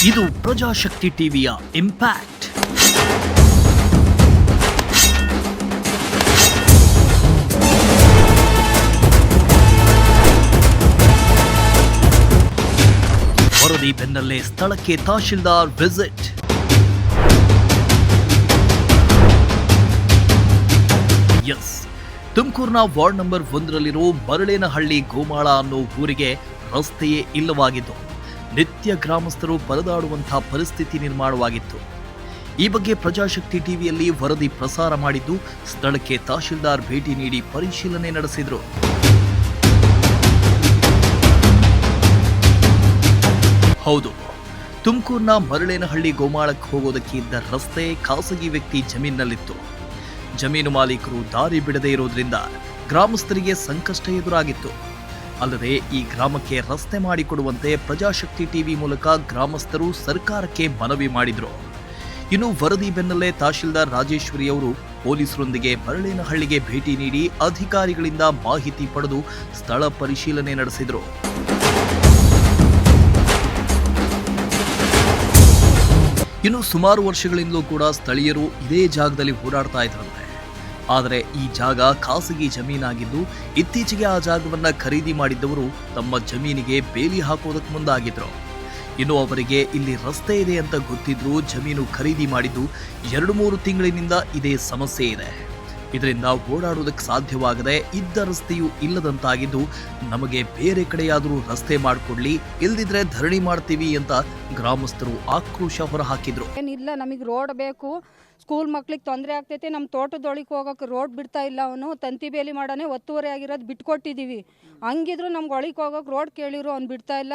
ಇದು ಪ್ರಜಾಶಕ್ತಿ ಟಿವಿಯ ಇಂಪ್ಯಾಕ್ಟ್. ವರದಿ ಬೆನ್ನಲ್ಲೇ ಸ್ಥಳಕ್ಕೆ ತಹಶೀಲ್ದಾರ್ ವಿಸಿಟ್. ಎಸ್, ತುಮಕೂರಿನ ವಾರ್ಡ್ ನಂಬರ್ 1ರಲ್ಲಿರೋ ಮರಳೇನಹಳ್ಳಿ ಗೋಮಾಳ ಅನ್ನೋ ಊರಿಗೆ ರಸ್ತೆಯೇ ಇಲ್ಲವಾಗಿತ್ತು. ನಿತ್ಯ ಗ್ರಾಮಸ್ಥರು ಪರದಾಡುವಂತಹ ಪರಿಸ್ಥಿತಿ ನಿರ್ಮಾಣವಾಗಿತ್ತು. ಈ ಬಗ್ಗೆ ಪ್ರಜಾಶಕ್ತಿ ಟಿವಿಯಲ್ಲಿ ವರದಿ ಪ್ರಸಾರ ಮಾಡಿದ್ದು, ಸ್ಥಳಕ್ಕೆ ತಹಶೀಲ್ದಾರ್ ಭೇಟಿ ನೀಡಿ ಪರಿಶೀಲನೆ ನಡೆಸಿದರು. ಹೌದು, ತುಮಕೂರಿನ ಮರಳೇನಹಳ್ಳಿ ಗೋಮಾಳಕ್ಕೆ ಹೋಗೋದಕ್ಕೆ ಇದ್ದ ರಸ್ತೆ ಖಾಸಗಿ ವ್ಯಕ್ತಿ ಜಮೀನಿನಲ್ಲಿತ್ತು. ಜಮೀನು ಮಾಲೀಕರು ದಾರಿ ಬಿಡದೇ ಇರೋದ್ರಿಂದ ಗ್ರಾಮಸ್ಥರಿಗೆ ಸಂಕಷ್ಟ ಎದುರಾಗಿತ್ತು. ಅಲ್ಲದೆ ಈ ಗ್ರಾಮಕ್ಕೆ ರಸ್ತೆ ಮಾಡಿಕೊಡುವಂತೆ ಪ್ರಜಾಶಕ್ತಿ ಟಿವಿ ಮೂಲಕ ಗ್ರಾಮಸ್ಥರು ಸರ್ಕಾರಕ್ಕೆ ಮನವಿ ಮಾಡಿದರು. ಇನ್ನು ವರದಿ ಬೆನ್ನಲ್ಲೇ ತಹಶೀಲ್ದಾರ್ ರಾಜೇಶ್ವರಿ ಅವರು ಪೊಲೀಸರೊಂದಿಗೆ ಮರಳೇನಹಳ್ಳಿಗೆ ಭೇಟಿ ನೀಡಿ ಅಧಿಕಾರಿಗಳಿಂದ ಮಾಹಿತಿ ಪಡೆದು ಸ್ಥಳ ಪರಿಶೀಲನೆ ನಡೆಸಿದರು. ಇನ್ನು ಸುಮಾರು ವರ್ಷಗಳಿಂದಲೂ ಕೂಡ ಸ್ಥಳೀಯರು ಇದೇ ಜಾಗದಲ್ಲಿ ಓಡಾಡ್ತಾ ಇದ್ರಂತೆ. ಆದರೆ ಈ ಜಾಗ ಖಾಸಗಿ ಜಮೀನಾಗಿದ್ದು, ಇತ್ತೀಚೆಗೆ ಆ ಜಾಗವನ್ನ ಖರೀದಿ ಮಾಡಿದ್ದವರು ತಮ್ಮ ಜಮೀನಿಗೆ ಬೇಲಿ ಹಾಕೋದಕ್ಕೆ ಮುಂದಾಗಿದ್ರು. ಇನ್ನು ಅವರಿಗೆ ಇಲ್ಲಿ ರಸ್ತೆ ಇದೆ ಅಂತ ಗೊತ್ತಿದ್ರು ಜಮೀನು ಖರೀದಿ ಮಾಡಿದ್ದು 2-3 ತಿಂಗಳಿನಿಂದ ಇದೇ ಸಮಸ್ಯೆ ಇದೆ. ಇದರಿಂದ ಓಡಾಡೋದಕ್ಕೆ ಸಾಧ್ಯವಾಗದೆ ಇದ್ದ ರಸ್ತೆಯೂ ಇಲ್ಲದಂತಾಗಿದ್ದು, ನಮಗೆ ಬೇರೆ ಕಡೆಯಾದರೂ ರಸ್ತೆ ಮಾಡಿಕೊಡ್ಲಿ, ಇಲ್ದಿದ್ರೆ ಧರಣಿ ಮಾಡ್ತೀವಿ ಅಂತ ಗ್ರಾಮಸ್ಥರು ಆಕ್ರೋಶ ಹೊರಹಾಕಿದ್ರು. ಏನಿಲ್ಲ, ನಮಗೆ ರೋಡ್ ಬೇಕು, ಸ್ಕೂಲ್ ಮಕ್ಳಿಗೆ ತೊಂದರೆ ಆಗ್ತೈತೆ, ನಮ್ಮ ತೋಟದೊಳಗೆ ಹೋಗೋಕೆ ರೋಡ್ ಬಿಡ್ತಾ ಇಲ್ಲ. ಅವನು ತಂತಿ ಬೇಲಿ ಮಾಡಾನೆ ಒತ್ತುವರಿ ಆಗಿರೋದು ಬಿಟ್ಕೊಟ್ಟಿದ್ದೀವಿ. ಹಂಗಿದ್ರು ನಮ್ಗೆ ಒಳಗೆ ಹೋಗೋಕೆ ರೋಡ್ ಕೇಳಿರು, ಅವ್ನು ಬಿಡ್ತಾ ಇಲ್ಲ.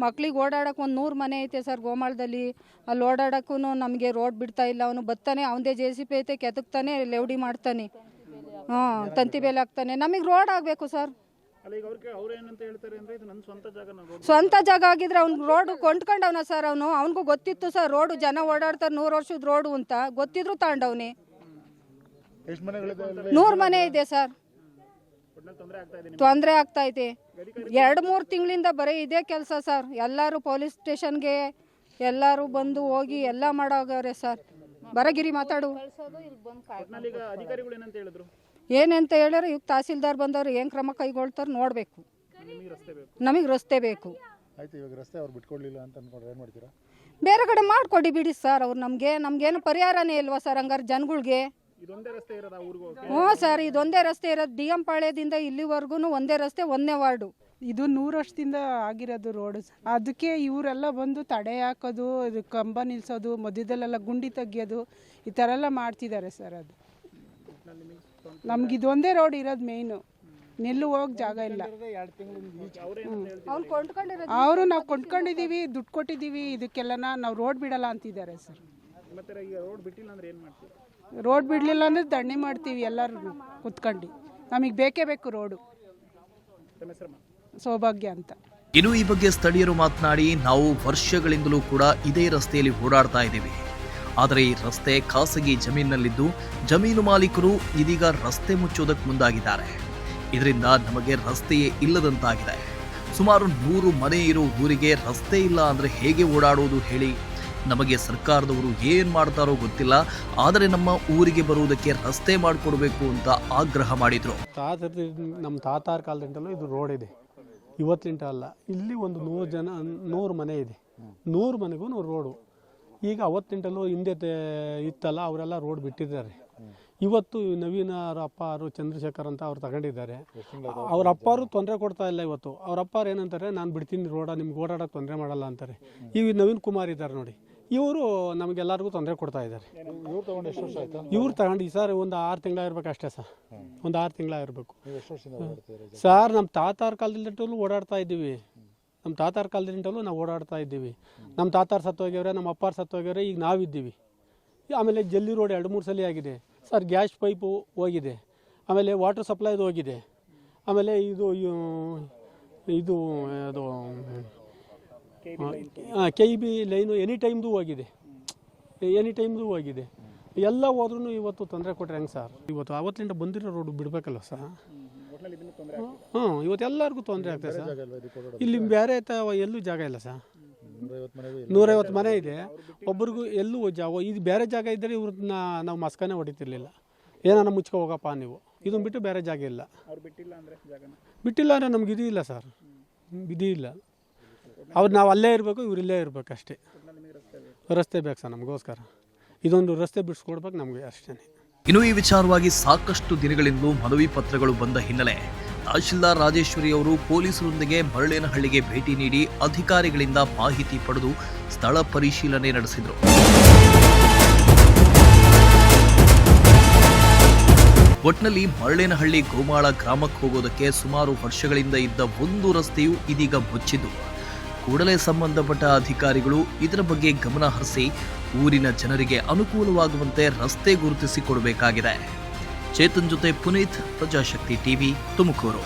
ಮಕ್ಳಿಗೆ ಓಡಾಡೋಕೆ ಒಂದು 100 ಮನೆ ಐತೆ ಸರ್ ಗೋಮಾಳದಲ್ಲಿ, ಅಲ್ಲಿ ಓಡಾಡೋಕ್ಕೂ ನಮಗೆ ರೋಡ್ ಬಿಡ್ತಾ ಇಲ್ಲ. ಅವನು ಬತ್ತಾನೆ, ಅವನದೇ JCB ಐತೆ, ಕೆತ್ತಕ್ತಾನೆ, ಲೆವಡಿ ಮಾಡ್ತಾನೆ, ತಂತಿ ಬೇಲಿ ಹಾಕ್ತಾನೆ. ನಮಗೆ ರೋಡ್ ಆಗಬೇಕು ಸರ್. ಸ್ವಂತ ಜಾಗ ಆಗಿದ್ರೆ ಅವ್ನು ರೋಡ್ ಕೊಂಡ್ಕೊಂಡವನ ಸರ್. ಅವನಿಗೂ ಗೊತ್ತಿತ್ತು ಸರ್ ರೋಡು ಜನ ಓಡಾಡ್ತಾರೆ, 100 ವರ್ಷದ ರೋಡು ಅಂತ ಗೊತ್ತಿದ್ರು ತಗೊಂಡವನಿ. 100 ಮನೆ ಇದೆ ಸರ್, ತೊಂದರೆ ಆಗ್ತಾ ಇದೆ. 2-3 ತಿಂಗಳಿಂದ ಬರೀ ಇದೇ ಕೆಲಸ ಸರ್. ಎಲ್ಲರೂ ಪೊಲೀಸ್ ಸ್ಟೇಷನ್ಗೆ ಎಲ್ಲರೂ ಬಂದು ಹೋಗಿ ಎಲ್ಲ ಮಾಡೋಗವ್ರೆ ಸರ್. ಬರಗಿರಿ ಮಾತಾಡು. ಏನಂತ ಹೇಳಿದ್ರೆ ಈಗ ತಹಸೀಲ್ದಾರ್ ಬಂದವರು ಏನು ಕ್ರಮ ಕೈಗೊಳ್ತಾರೆ ನೋಡಬೇಕು. ನಮಗೆ ರಸ್ತೆ ಬೇಕು. ಬೇರೆ ಕಡೆ ಮಾಡಿಕೊಡಿ ಬಿಡಿ ಸರ್. ಅವ್ರು ನಮ್ಗೇನು ಪರಿಹಾರನೇ ಇಲ್ವಾ ಸರ್ ಹಂಗಾರೆ ಜನಗಳಿಗೆ? ಹ್ಞೂ ಸರ್, ಇದೊಂದೇ ರಸ್ತೆ ಇರೋದು. DM ಪಾಳ್ಯದಿಂದ ಇಲ್ಲಿವರೆಗೂ ಒಂದೇ ರಸ್ತೆ, ಒಂದೇ ವಾರ್ಡು. ಇದು 100 ವರ್ಷದಿಂದ ಆಗಿರೋದು ರೋಡು. ಅದಕ್ಕೆ ಇವರೆಲ್ಲ ಬಂದು ತಡೆ ಹಾಕೋದು, ಇದು ಕಂಬ ನಿಲ್ಲಿಸೋದು, ಮಧ್ಯದಲ್ಲೆಲ್ಲ ಗುಂಡಿ ತೆಗಿಯೋದು, ಈ ಥರ ಎಲ್ಲ ಮಾಡ್ತಿದ್ದಾರೆ ಸರ್. ಅದು ನಮ್ಗೆ ಇದೊಂದೇ ರೋಡ್ ಇರೋದು ಮೇಯ್ನು. ನೆಲ್ಲು ಹೋಗಕ್ಕೆ ಜಾಗ ಇಲ್ಲ. ಅವರು ನಾವು ಕೊಂಡ್ಕೊಂಡಿದ್ದೀವಿ, ದುಡ್ಡು ಕೊಟ್ಟಿದ್ದೀವಿ, ಇದಕ್ಕೆಲ್ಲ ನಾವು ರೋಡ್ ಬಿಡಲ್ಲ ಅಂತಿದ್ದಾರೆ ಸರ್. ರೋಡ್ ಬಿಡಲಿಲ್ಲ ಅಂದರೆ ದಂಡಿ ಮಾಡ್ತೀವಿ ಎಲ್ಲರೂ ಕುತ್ಕೊಂಡು. ನಮಗೆ ಬೇಕೇ ಬೇಕು ರೋಡು. ಸೌಭಾಗ್ಯ ಅಂತ. ಇನ್ನು ಈ ಬಗ್ಗೆ ಸ್ಥಳೀಯರು ಮಾತನಾಡಿ, ನಾವು ವರ್ಷಗಳಿಂದಲೂ ಕೂಡ ಇದೇ ರಸ್ತೆಯಲ್ಲಿ ಓಡಾಡ್ತಾ ಇದ್ದೀವಿ. ಆದರೆ ಈ ರಸ್ತೆ ಖಾಸಗಿ ಜಮೀನಿನಲ್ಲಿದ್ದು, ಜಮೀನು ಮಾಲೀಕರು ಇದೀಗ ರಸ್ತೆ ಮುಚ್ಚೋದಕ್ಕೆ ಮುಂದಾಗಿದ್ದಾರೆ. ಇದರಿಂದ ನಮಗೆ ರಸ್ತೆಯೇ ಇಲ್ಲದಂತಾಗಿದೆ. ಸುಮಾರು 100 ಮನೆ ಇರೋ ಊರಿಗೆ ರಸ್ತೆ ಇಲ್ಲ ಅಂದರೆ ಹೇಗೆ ಓಡಾಡೋದು ಹೇಳಿ? ನಮಗೆ ಸರ್ಕಾರದವರು ಏನು ಮಾಡ್ತಾರೋ ಗೊತ್ತಿಲ್ಲ, ಆದರೆ ನಮ್ಮ ಊರಿಗೆ ಬರುವುದಕ್ಕೆ ರಸ್ತೆ ಮಾಡಿಕೊಡ್ಬೇಕು ಅಂತ ಆಗ್ರಹ ಮಾಡಿದ್ರು. ನಮ್ಮ ತಾತಾರ ಕಾಲದಿಂದಲೂ ಇದು ರೋಡ್ ಇದೆ, ಇವತ್ತಿಂಟ ಅಲ್ಲ. ಇಲ್ಲಿ ಒಂದು 100 ಮನೆ ಇದೆ. 100 ಮನೆಗೂ ರೋಡು. ಈಗ ಅವತ್ತಿಂಟಲ್ಲೂ ಹಿಂದೆ ಇತ್ತಲ್ಲ, ಅವರೆಲ್ಲ ರೋಡ್ ಬಿಟ್ಟಿದ್ದಾರೆ. ಇವತ್ತು ನವೀನ ಅವ್ರ ಅಪ್ಪಾರು ಚಂದ್ರಶೇಖರ್ ಅಂತ ಅವ್ರು ತಗೊಂಡಿದ್ದಾರೆ. ಅವ್ರ ಅಪ್ಪಾರು ತೊಂದರೆ ಕೊಡ್ತಾ ಇಲ್ಲ. ಇವತ್ತು ಅವ್ರ ಅಪ್ಪಾರು ಏನಂತಾರೆ, ನಾನು ಬಿಡ್ತೀನಿ ರೋಡ, ನಿಮ್ಗೆ ಓಡಾಡೋಕೆ ತೊಂದರೆ ಮಾಡಲ್ಲ ಅಂತಾರೆ. ಈಗ ನವೀನ್ ಕುಮಾರ್ ಇದ್ದಾರೆ ನೋಡಿ, ಇವರು ನಮಗೆಲ್ಲರಿಗೂ ತೊಂದರೆ ಕೊಡ್ತಾ ಇದ್ದಾರೆ. ಇವ್ರು ತಗೊಂಡು ಸರ್ ಒಂದು 6 ತಿಂಗಳಾಗಿರ್ಬೇಕು ಅಷ್ಟೇ ಸರ್. ಒಂದು 6 ತಿಂಗಳಾಗಿರ್ಬೇಕು ಸರ್. ನಮ್ಮ ತಾತಾರ ಕಾಲದಿಂದಲೂ ಓಡಾಡ್ತಾ ಇದ್ದೀವಿ. ನಮ್ಮ ತಾತಾರ ಕಾಲದಿಂದಲೂ ನಾವು ಓಡಾಡ್ತಾ ಇದ್ದೀವಿ. ನಮ್ಮ ತಾತಾರು ಸತ್ತೋಗ್ಯವ್ರೆ, ನಮ್ಮ ಅಪ್ಪಾರು ಸತ್ತೋಗ್ಯವ್ರೆ, ಈಗ ನಾವಿದ್ದೀವಿ. ಆಮೇಲೆ ಜಲ್ಲಿ ರೋಡ್ 2-3 ಸಲ ಆಗಿದೆ ಸರ್. ಗ್ಯಾಸ್ ಪೈಪು ಹೋಗಿದೆ, ಆಮೇಲೆ ವಾಟರ್ ಸಪ್ಲೈದು ಹೋಗಿದೆ, ಆಮೇಲೆ ಇದು ಅದು KB ಲೈನು ಎನಿ ಟೈಮ್ದು ಹೋಗಿದೆ. ಎಲ್ಲ ಹೋದ್ರೂ ಇವತ್ತು ತೊಂದರೆ ಕೊಟ್ಟರೆ ಹೆಂಗೆ ಸರ್? ಇವತ್ತು ಅವತ್ತಿಂದ ಬಂದಿರೋ ರೋಡು ಬಿಡಬೇಕಲ್ಲ ಸರ್. ಇವತ್ತು ಎಲ್ಲರಿಗೂ ತೊಂದರೆ ಆಗ್ತದೆ ಸರ್. ಇಲ್ಲಿ ಬೇರೆ ಎಲ್ಲೂ ಜಾಗ ಇಲ್ಲ ಸರ್. 150 ಮನೆ ಇದೆ. ಒಬ್ರಿಗೂ ಎಲ್ಲೂ ಜಾಗ ಇದು ಬೇರೆ ಜಾಗ ಇದ್ದರೆ ಇವ್ರನ್ನ ನಾವು ಮಸ್ಕನೇ ಹೊಡಿತಿರ್ಲಿಲ್ಲ. ಏನಾನ ಮುಚ್ಕೊ ಹೋಗಪ್ಪ ನೀವು, ಇದನ್ನು ಬಿಟ್ಟು ಬೇರೆ ಜಾಗ ಇಲ್ಲ. ಬಿಟ್ಟಿಲ್ಲ ಅಂದರೆ ನಮ್ಗೆ ಇದು ಇಲ್ಲ ಸರ್, ಇದು ಇಲ್ಲ. ಅವ್ರು ನಾವು ಅಲ್ಲೇ ಇರಬೇಕು, ಇವ್ರು ಇಲ್ಲೇ ಇರಬೇಕು ಅಷ್ಟೇ. ರಸ್ತೆ ಬೇಕು ಸರ್ ನಮಗೋಸ್ಕರ, ಇದೊಂದು ರಸ್ತೆ ಬಿಡಿಸ್ಕೊಡ್ಬೇಕು ನಮಗೆ ಅಷ್ಟೇ. ಇನ್ನು ಈ ವಿಚಾರವಾಗಿ ಸಾಕಷ್ಟು ದಿನಗಳಿಂದಲೂ ಮನವಿ ಪತ್ರಗಳು ಬಂದ ಹಿನ್ನೆಲೆ ತಹಶೀಲ್ದಾರ್ ರಾಜೇಶ್ವರಿ ಅವರು ಪೊಲೀಸರೊಂದಿಗೆ ಮರಳೇನಹಳ್ಳಿಗೆ ಭೇಟಿ ನೀಡಿ ಅಧಿಕಾರಿಗಳಿಂದ ಮಾಹಿತಿ ಪಡೆದು ಸ್ಥಳ ಪರಿಶೀಲನೆ ನಡೆಸಿದರು. ಒಟ್ನಲ್ಲಿ ಮರಳೇನಹಳ್ಳಿ ಗೋಮಾಳ ಗ್ರಾಮಕ್ಕೆ ಹೋಗೋದಕ್ಕೆ ಸುಮಾರು ವರ್ಷಗಳಿಂದ ಇದ್ದ ಒಂದು ರಸ್ತೆಯು ಇದೀಗ ಮುಚ್ಚಿದ್ದು, ಕೂಡಲೇ ಸಂಬಂಧಪಟ್ಟ ಅಧಿಕಾರಿಗಳು ಇದರ ಬಗ್ಗೆ ಗಮನ ಹರಿಸಿ ಊರಿನ ಜನರಿಗೆ ಅನುಕೂಲವಾಗುವಂತೆ ರಸ್ತೆ ಗುರುತಿಸಿಕೊಡಬೇಕಾಗಿದೆ. ಚೇತನ್ ಜೊತೆ ಪುನೀತ್, ಪ್ರಜಾಶಕ್ತಿ ಟಿವಿ, ತುಮಕೂರು.